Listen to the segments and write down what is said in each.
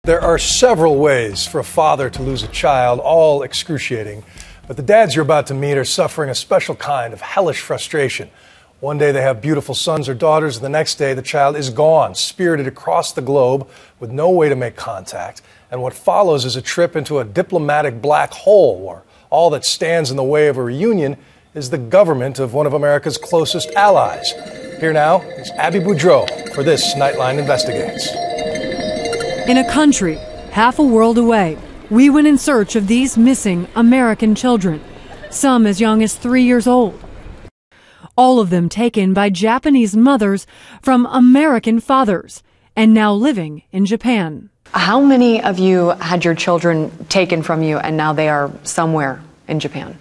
There are several ways for a father to lose a child, all excruciating. But the dads you're about to meet are suffering a special kind of hellish frustration. One day they have beautiful sons or daughters, and the next day the child is gone, spirited across the globe with no way to make contact. And what follows is a trip into a diplomatic black hole where all that stands in the way of a reunion is the government of one of America's closest allies. Here now is Abby Boudreau for this Nightline Investigates. In a country half a world away, we went in search of these missing American children, some as young as 3 years old. All of them taken by Japanese mothers from American fathers and now living in Japan. How many of you had your children taken from you and now they are somewhere in Japan?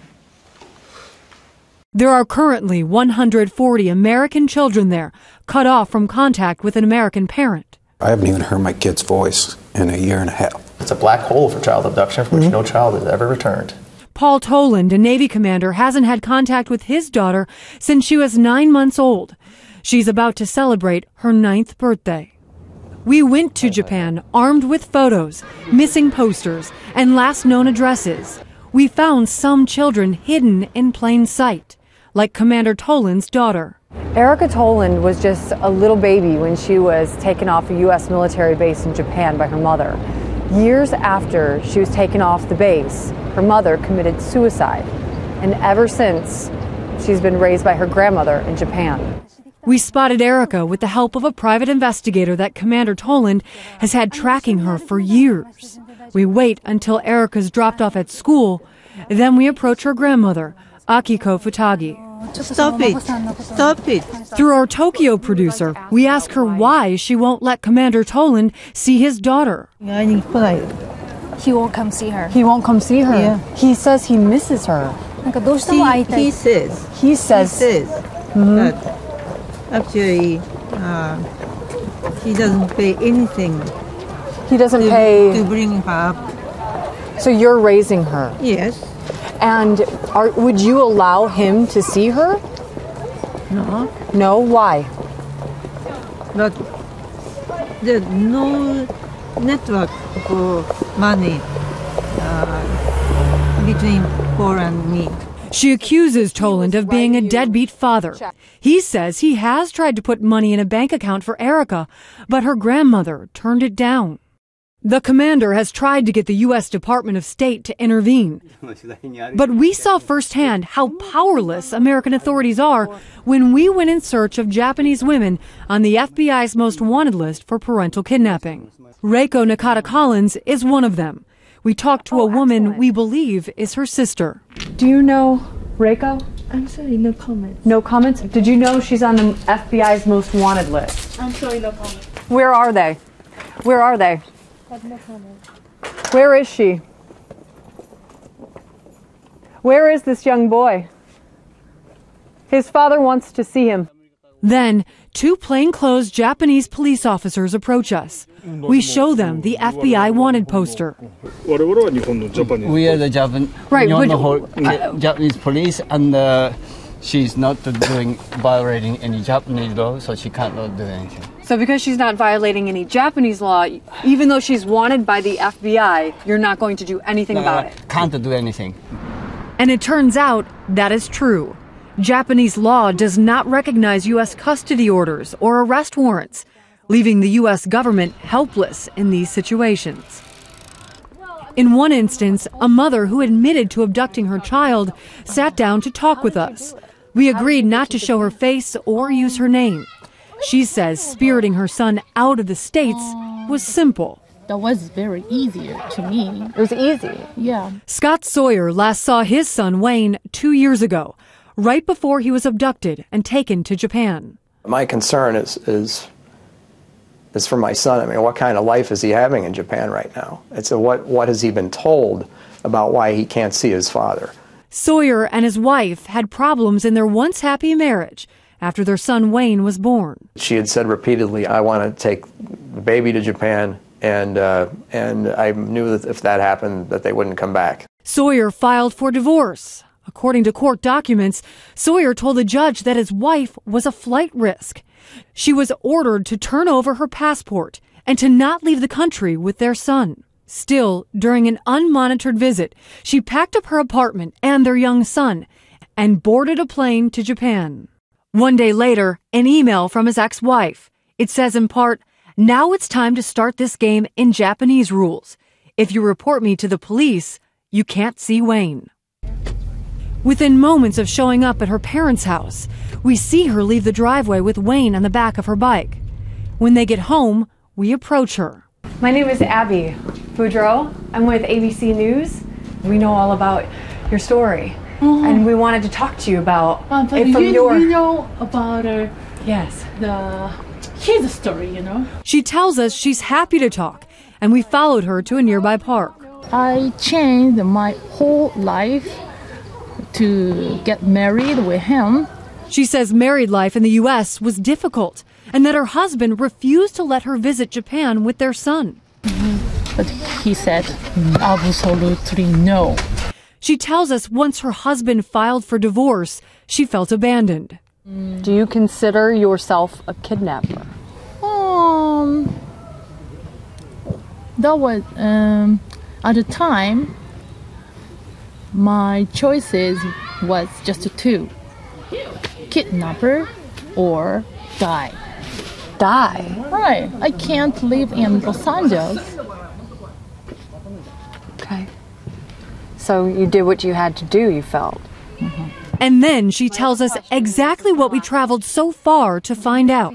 There are currently 140 American children there, cut off from contact with an American parent. I haven't even heard my kid's voice in a year and a half. It's a black hole for child abduction from which no child has ever returned. Paul Toland, a Navy commander, hasn't had contact with his daughter since she was 9 months old. She's about to celebrate her 9th birthday. We went to Japan armed with photos, missing posters, and last known addresses. We found some children hidden in plain sight, like Commander Toland's daughter. Erica Toland was just a little baby when she was taken off a U.S. military base in Japan by her mother. Years after she was taken off the base, her mother committed suicide. And ever since, she's been raised by her grandmother in Japan. We spotted Erica with the help of a private investigator that Commander Toland has had tracking her for years. We wait until Erica's dropped off at school, then we approach her grandmother, Akiko Futagi. Stop it. Stop it. Through our Tokyo producer, we ask her why she won't let Commander Toland see his daughter. He won't come see her. He won't come see her? Yeah. He says he misses her. He says. But actually, he doesn't pay anything. He doesn't pay to bring her up. So you're raising her? Yes. And would you allow him to see her? No. No? Why? But there's no network for money between Paul and me. She accuses Toland of being a deadbeat father. He says he has tried to put money in a bank account for Erica, but her grandmother turned it down. The commander has tried to get the U.S. Department of State to intervene. But we saw firsthand how powerless American authorities are when we went in search of Japanese women on the FBI's most wanted list for parental kidnapping. Reiko Nakata-Collins is one of them. We talked to a woman we believe is her sister. Do you know Reiko? I'm sorry, no comments. No comments? Did you know she's on the FBI's most wanted list? I'm sorry, no comments. Where are they? Where are they? No comments. Where is she? Where is this young boy? His father wants to see him. Then, 2 plainclothes Japanese police officers approach us. We show them the FBI wanted poster. We are the Japanese police, and she's not violating any Japanese law, so she cannot do anything. So because she's not violating any Japanese law, even though she's wanted by the FBI, you're not going to do anything about it? Can't do anything. And it turns out that is true. Japanese law does not recognize U.S. custody orders or arrest warrants, leaving the U.S. government helpless in these situations. In one instance, a mother who admitted to abducting her child sat down to talk with us. We agreed not to show her face or use her name. She says spiriting her son out of the States was simple. That was very easy to me. It was easy? Yeah. Scott Sawyer last saw his son Wayne 2 years ago, right before he was abducted and taken to Japan. My concern is for my son. I mean, what kind of life is he having in Japan right now? It's what has he been told about why he can't see his father? Sawyer and his wife had problems in their once happy marriage after their son Wayne was born. She had said repeatedly, I want to take the baby to Japan, and I knew that if that happened, that they wouldn't come back. Sawyer filed for divorce. According to court documents, Sawyer told the judge that his wife was a flight risk. She was ordered to turn over her passport and to not leave the country with their son. Still, during an unmonitored visit, she packed up her apartment and their young son and boarded a plane to Japan. One day later, an email from his ex-wife. It says in part, "Now it's time to start this game in Japanese rules. If you report me to the police, you can't see Wayne." Within moments of showing up at her parents' house, we see her leave the driveway with Wayne on the back of her bike. When they get home, we approach her. My name is Abby Boudreau. I'm with ABC News. We know all about your story, and we wanted to talk to you about it from your. You know about Yes. his story, you know. She tells us she's happy to talk, and we followed her to a nearby park. I changed my whole life to get married with him. She says married life in the U.S. was difficult, and that her husband refused to let her visit Japan with their son. But he said absolutely no. She tells us once her husband filed for divorce, she felt abandoned. Do you consider yourself a kidnapper? That was at the time. My choices was just two: kidnapper or die. Die? Right. I can't live in Los Angeles. Okay. So you did what you had to do, you felt. And then she tells us exactly what we traveled so far to find out.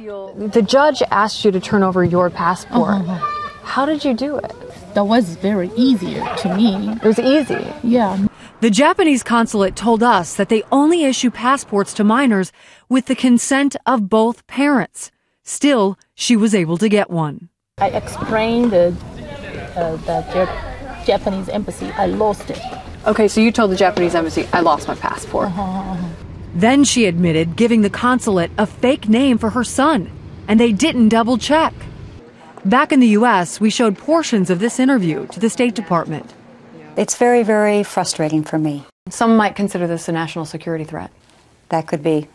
The judge asked you to turn over your passport. How did you do it? That was very easier to me. It was easy. Yeah. The Japanese consulate told us that they only issue passports to minors with the consent of both parents. Still, she was able to get one. I explained the Japanese embassy. I lost it. Okay, so you told the Japanese embassy, I lost my passport. Then she admitted giving the consulate a fake name for her son, and they didn't double check. Back in the U.S., we showed portions of this interview to the State Department. It's very, very frustrating for me. Some might consider this a national security threat. That could be.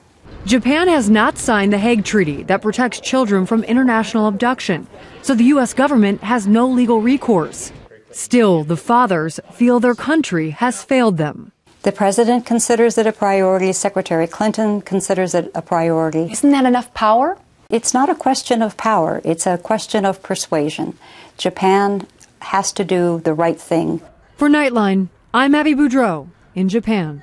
Japan has not signed the Hague Treaty that protects children from international abduction, so the U.S. government has no legal recourse. Still, the fathers feel their country has failed them. The president considers it a priority. Secretary Clinton considers it a priority. Isn't that enough power? It's not a question of power. It's a question of persuasion. Japan has to do the right thing. For Nightline, I'm Abby Boudreau in Japan.